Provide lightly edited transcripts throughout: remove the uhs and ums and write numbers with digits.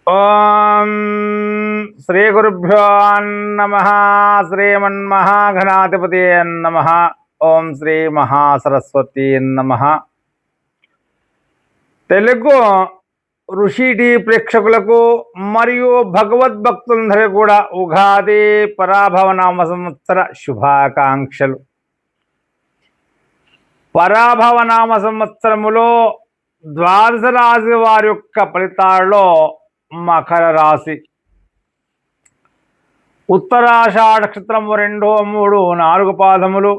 ఓం శ్రీ గురుభ్యో నమః. శ్రీమన్మహాగణాధిపతే నమః. ఓం శ్రీ మహాసరస్వతి నమః. తెలుగు ఋషి టీ ప్రేక్షకులకు మరియు భగవద్భక్తులందరికీ కూడా ఉగాది పరాభవ నామ సంవత్సర శుభాకాంక్షలు. పరాభవ నామ సంవత్సరములో ద్వాదశ రాశి వారి యొక్క ఫలితాల్లో మకర రాశి. ఉత్తరాషాఢ నక్షత్రము 2, 3, 4 పాదములు,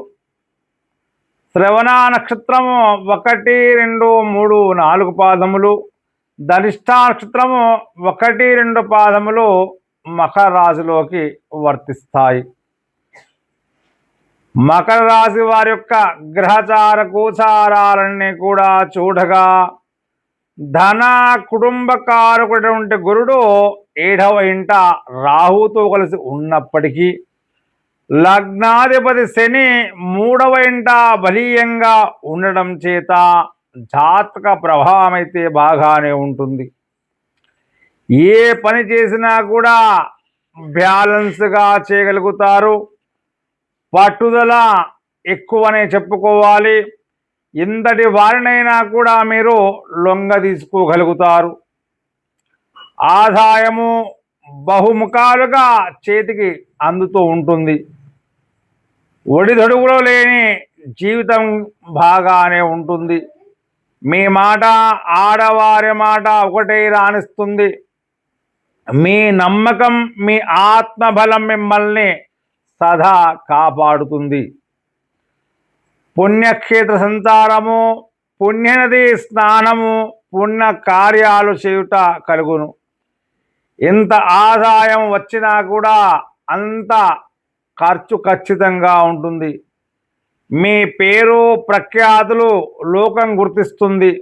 శ్రవణ నక్షత్రము 1, 2, 3, 4 పాదములు, ధనిష్ఠ నక్షత్రము 1, 2 పాదములు మకర రాశిలోకి వర్తిస్తాయి. మకర రాశి వారి యొక్క గ్రహచార గోచారాలన్నీ కూడా చూడగా ధన కుటుంబకారకుడైనటువంటి గురుడు 7వ ఇంట రాహుతో కలిసి ఉన్నప్పటికీ లగ్నాధిపతి శని 3వ ఇంట బలీయంగా ఉండడం చేత జాతక ప్రభావం అయితే బాగానే ఉంటుంది. ఏ పని చేసినా కూడా బ్యాలెన్స్గా చేయగలుగుతారు. పట్టుదల ఎక్కువనే చెప్పుకోవాలి. ఇంతటి వారినైనా కూడా మీరు లొంగ తీసుకోగలుగుతారు. ఆదాయము బహుముఖాలుగా చేతికి అందుతూ ఉంటుంది. ఒడిదొడుగులో లేని జీవితం బాగానే ఉంటుంది. మీ మాట ఆడవారి మాట ఒకటే రాణిస్తుంది. మీ నమ్మకం, మీ ఆత్మబలం మిమ్మల్ని సదా కాపాడుతుంది. పుణ్యక్షేత్ర సంచారము, పుణ్యనది స్నానము, పుణ్య కార్యాలు చేయుట కలుగును. ఎంత ఆదాయం వచ్చినా కూడా అంత ఖర్చు ఖచ్చితంగా ఉంటుంది. మీ పేరు ప్రఖ్యాతులు లోకం గుర్తిస్తుంది.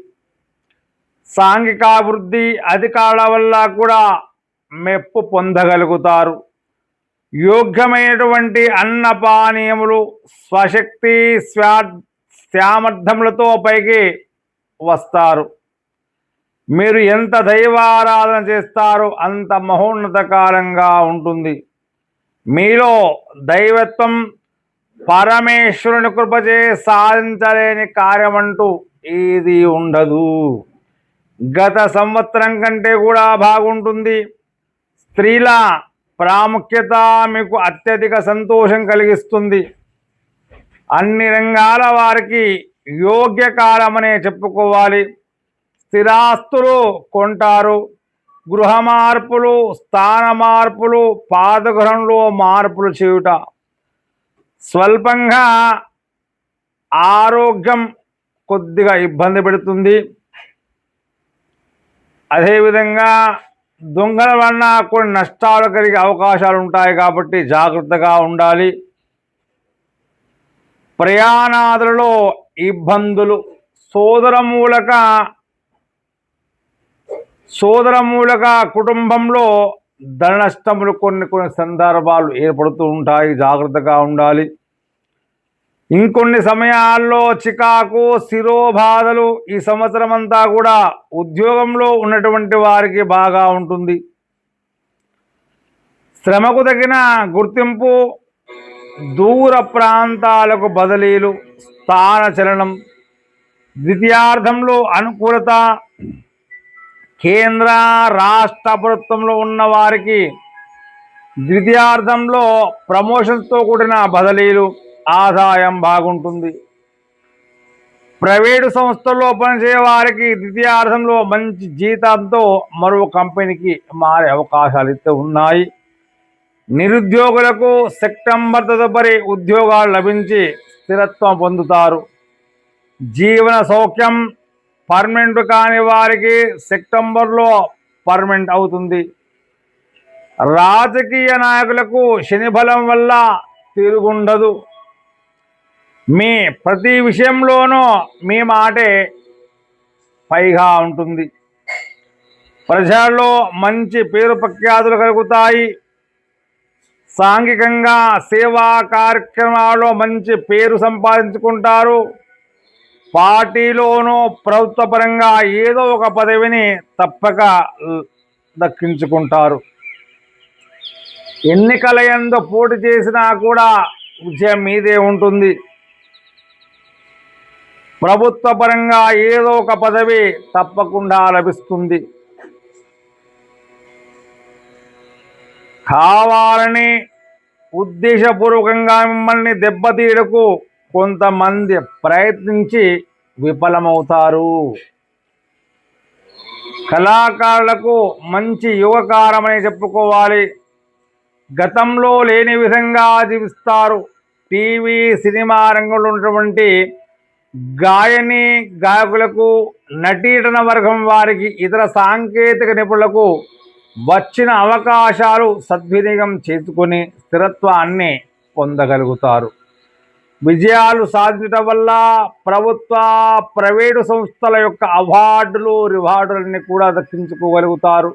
సాంఘికాభివృద్ధి అధికారుల వల్ల కూడా మెప్పు పొందగలుగుతారు. యోగ్యమైనటువంటి అన్నపానీయములు స్వశక్తి సామర్థ్యములతో పైకి వస్తారు. మీరు ఎంత దైవారాధన చేస్తారో అంత మహోన్నతకాలంగా ఉంటుంది. మీలో దైవత్వం, పరమేశ్వరుని కృపచే సాధించలేని కార్యమంటూ ఏది ఉండదు. గత సంవత్సరం కంటే కూడా బాగుంటుంది. స్త్రీల ప్రాముఖ్యత మీకు అత్యధిక సంతోషం కలిగిస్తుంది. అన్ని రంగాల వారికి యోగ్యకాలమనే చెప్పుకోవాలి. స్థిరాస్తులు కొంటారు. గృహ మార్పులు, స్థాన మార్పులు, పాదగృహంలో మార్పులు చేయుట, స్వల్పంగా ఆరోగ్యం కొద్దిగా ఇబ్బంది పెడుతుంది. అదేవిధంగా దొంగల వలన కొన్ని నష్టాలు కలిగే అవకాశాలు ఉంటాయి కాబట్టి జాగ్రత్తగా ఉండాలి. ప్రయాణాదులలో ఇబ్బందులు, సోదర మూలక కుటుంబంలో ధన నష్టములు కొన్ని సందర్భాలు ఏర్పడుతూ ఉంటాయి. జాగ్రత్తగా ఉండాలి. ఇంకొన్ని సమయాల్లో చికాకు, శిరోబాధలు ఈ సంవత్సరం అంతా కూడా ఉద్యోగంలో ఉన్నటువంటి వారికి బాగా ఉంటుంది. శ్రమకు తగిన గుర్తింపు, దూర ప్రాంతాలకు బదిలీలు, స్థాన చలనం, ద్వితీయార్థంలో అనుకూలత, కేంద్ర రాష్ట్ర ప్రభుత్వంలో ఉన్న వారికి ద్వితీయార్థంలో ప్రమోషన్స్తో కూడిన బదిలీలు, ఆదాయం బాగుంటుంది. ప్రైవేటు సంస్థల్లో పనిచేసే వారికి ద్వితీయార్థంలో మంచి జీతంతో మరో కంపెనీకి మారే అవకాశాలు అయితే ఉన్నాయి. నిరుద్యోగులకు సెప్టెంబర్ తదుపరి ఉద్యోగాలు లభించి స్థిరత్వం పొందుతారు. జీవన సౌఖ్యం పర్మనెంట్ కాని వారికి సెప్టెంబర్లో పర్మనెంట్ అవుతుంది. రాజకీయ నాయకులకు శని బలం వల్ల తిరుగుండదు. మీ ప్రతి విషయంలోనూ మీ మాటే పైగా ఉంటుంది. ప్రజల్లో మంచి పేరు ప్రఖ్యాతులు కలుగుతాయి. సాంఘికంగా సేవా కార్యక్రమాల్లో మంచి పేరు సంపాదించుకుంటారు. పార్టీలోనూ ప్రభుత్వ పరంగా ఏదో ఒక పదవిని తప్పక దక్కించుకుంటారు. ఎన్నికల యందు పోటీ చేసినా కూడా విజయం మీదే ఉంటుంది. ప్రభుత్వ పరంగా ఏదో ఒక పదవి తప్పకుండా లభిస్తుంది. కావాలని ఉద్దేశపూర్వకంగా మిమ్మల్ని దెబ్బతీయడకు కొంతమంది ప్రయత్నించి విఫలమవుతారు. కళాకారులకు మంచి యుగకారమని చెప్పుకోవాలి. గతంలో లేని విధంగా జీవిస్తారు. టీవీ సినిమా రంగంలో ఉన్నటువంటి గాయని గాయకులకు, నటీనట వర్గం వారికి, ఇతర సాంకేతిక నిపుణులకు వచ్చిన అవకాశాలు సద్వినియోగం చేసుకొని స్థిరత్వాన్ని పొందగలుగుతారు. విజయాలు సాధించడం వల్ల ప్రభుత్వ, ప్రైవేటు సంస్థల యొక్క అవార్డులు, రివార్డులన్నీ కూడా దక్కించుకోగలుగుతారు.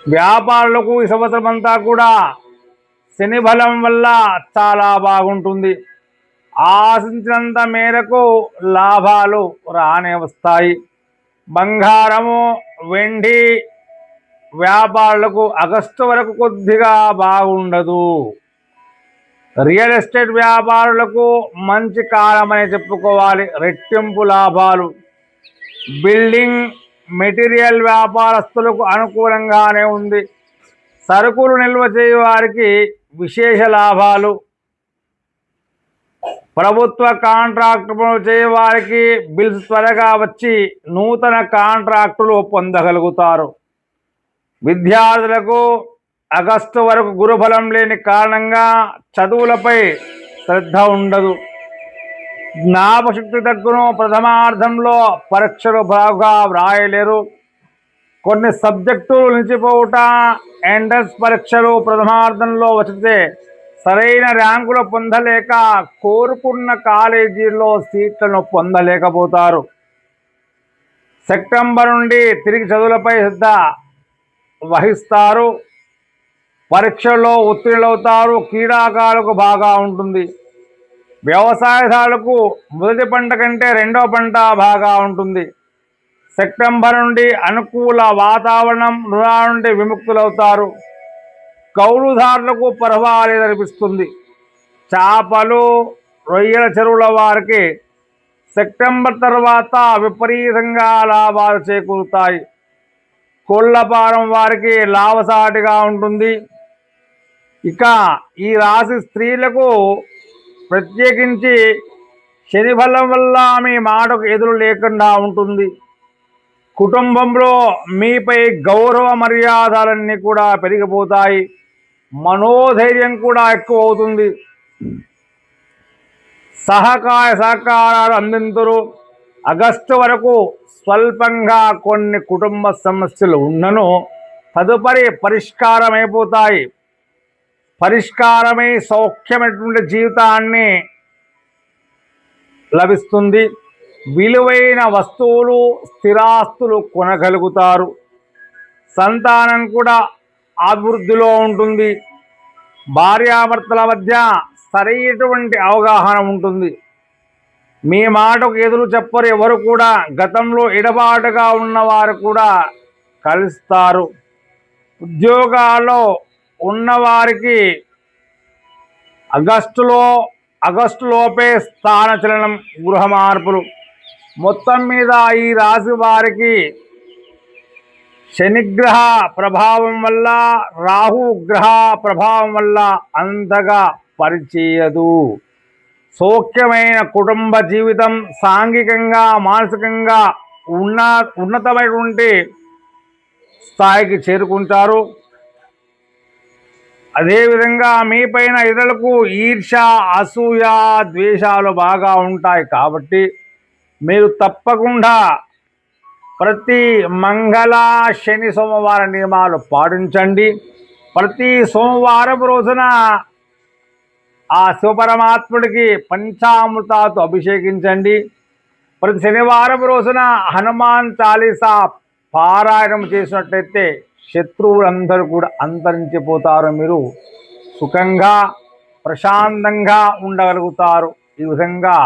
వ్యాపారులకు ఈ సంవత్సరం అంతా కూడా శని బలం వల్ల చాలా బాగుంటుంది. ఆశించినంత మేరకు లాభాలు రానే వస్తాయి. బంగారము, వెండి వ్యాపారులకు ఆగస్టు వరకు కొద్దిగా బాగుండదు. రియల్ ఎస్టేట్ వ్యాపారులకు మంచి కాలమని చెప్పుకోవాలి. రెట్టింపు లాభాలు. బిల్డింగ్ మెటీరియల్ వ్యాపారస్తులకు అనుకూలంగానే ఉంది. సరుకులు నిల్వ చేయవారికి విశేష లాభాలు. ప్రభుత్వ కాంట్రాక్టులు చేయవారికి బిల్స్ త్వరగా వచ్చి నూతన కాంట్రాక్టులు పొందగలుగుతారు. విద్యార్థులకు ఆగస్టు వరకు గురుబలం లేని కారణంగా చదువులపై శ్రద్ధ ఉండదు. జ్ఞాపశక్తి తగ్గును. ప్రథమార్థంలో పరీక్షలు బాగా వ్రాయలేరు. కొన్ని సబ్జెక్టులు నిలిచిపోవుట, ఎంట్రన్స్ పరీక్షలు ప్రథమార్థంలో వచ్చితే సరైన ర్యాంకులు పొందలేక కోరుకున్న కాలేజీల్లో సీట్లను పొందలేకపోతారు. సెప్టెంబర్ నుండి తిరిగి చదువులపై శ్రద్ధ వహిస్తారు. పరీక్షల్లో ఉత్తీర్ణులవుతారు. క్రీడాకారులకు బాగా ఉంటుంది. వ్యవసాయదారులకు మొదటి పంట కంటే రెండవ పంట బాగా ఉంటుంది. సెప్టెంబర్ నుండి అనుకూల వాతావరణం, రుణాల నుండి విముక్తులవుతారు. కౌలుదారులకు పర్వాలేదనిపిస్తుంది. చేపలు, రొయ్యల చెరువుల వారికి సెప్టెంబర్ తర్వాత విపరీతంగా లాభాలు చేకూరుతాయి. కోళ్లపారం వారికి లాభసాటిగా ఉంటుంది. ఇక ఈ రాశి స్త్రీలకు ప్రత్యేకించి శని బలం వల్ల మీ మాటకు ఎదురు లేకుండా ఉంటుంది. కుటుంబంలో మీపై గౌరవ మర్యాదలన్నీ కూడా పెరిగిపోతాయి. మనోధైర్యం కూడా ఎక్కువ అవుతుంది. సహకారాలు అందించరు. ఆగస్టు వరకు స్వల్పంగా కొన్ని కుటుంబ సమస్యలు ఉన్నను తదుపరి పరిష్కారమైపోతాయి. పరిష్కారమై సౌఖ్యమైనటువంటి జీవితాన్ని లభిస్తుంది. విలువైన వస్తువులు, స్థిరాస్తులు కొనగలుగుతారు. సంతానం కూడా అభివృద్ధిలో ఉంటుంది. భార్యాభర్తల మధ్య సరైనటువంటి అవగాహన ఉంటుంది. మీ మాటకు ఎదురు చెప్పరు ఎవరు కూడా. గతంలో ఎడబాటుగా ఉన్నవారు కూడా కలుస్తారు. ఉద్యోగాల్లో ఉన్నవారికి ఆగస్టులోపే స్థానచలనం, గృహ మార్పులు. మొత్తం మీద ఈ రాశి వారికి శనిగ్రహ ప్రభావం వల్ల, రాహు గ్రహ ప్రభావం వల్ల అంతగా పరిచయదు. సౌఖ్యమైన కుటుంబ జీవితం, సాంఘికంగా, మానసికంగా ఉన్నతమైనటువంటి స్థాయికి చేరుకుంటారు. అదేవిధంగా మీపైన ఇతరులకు ఈర్ష్య, అసూయ, ద్వేషాలు బాగా ఉంటాయి. కాబట్టి మీరు తప్పకుండా ప్రతి మంగళ, శని, సోమవార నియమాలు పాటించండి. ప్రతి సోమవారం రోజున ఆ శివపరమాత్ముడికి పంచామృతాలతో అభిషేకించండి. ప్రతి శనివారం రోజున హనుమాన్ చాలీసా పారాయణం చేసినట్లయితే శత్రువులందరూ కూడా అంతరించిపోతారు. మీరు సుఖంగా, ప్రశాంతంగా ఉండగలుగుతారు. ఈ విధంగా